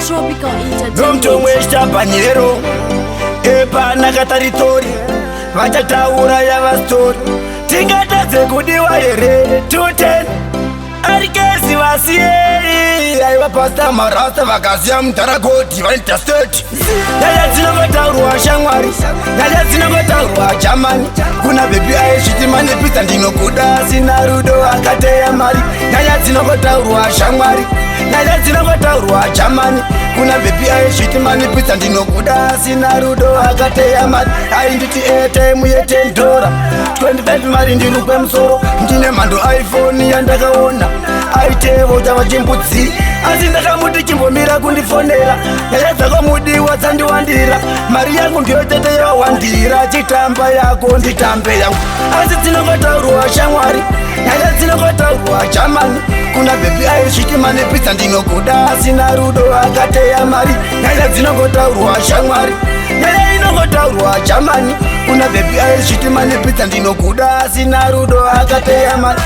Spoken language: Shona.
Tropical Entertainment. Nomtomwesta panyero epana kataritori vachataura yava story tingatadze kudiwa here 210 arikezi vasiyei aiva pasta marasta vakaziya mudharakoti vaita state nyaya dzinongotaurwa shamwari nyaya dzinongotaurwa jamani kuna bebi aisvitima nepizza ndinokuda sina rudo akateya mari nyaya dzinongotaurwa shamwari nyaya dzinongotaurwa jamani kuna bebi aisvitima nepizza ndinokuda sina rudo akateya mari ainditi airtime ye$10 25 mari ndirukwe musoro ndine mhando iphone yandakaona aitevo chava chimbudzi asi ndakamuti chimbomira kundifonera nyaya dzako mudiwa dzandiwandira mari yangu ndiyo tete yawandira chitamba yako nditambe yangu asi dzinongotaurwa shamwari nyaya dzinongotaurwa jamani kuna bebi aisvitima nepizza ndinokuda asina rudo akateya mari nyaya dzinongotaurwa shamwari nyaya inongotaurwa jamani kuna bebi aisvitima nepizza ndinokuda asina rudo akateya mari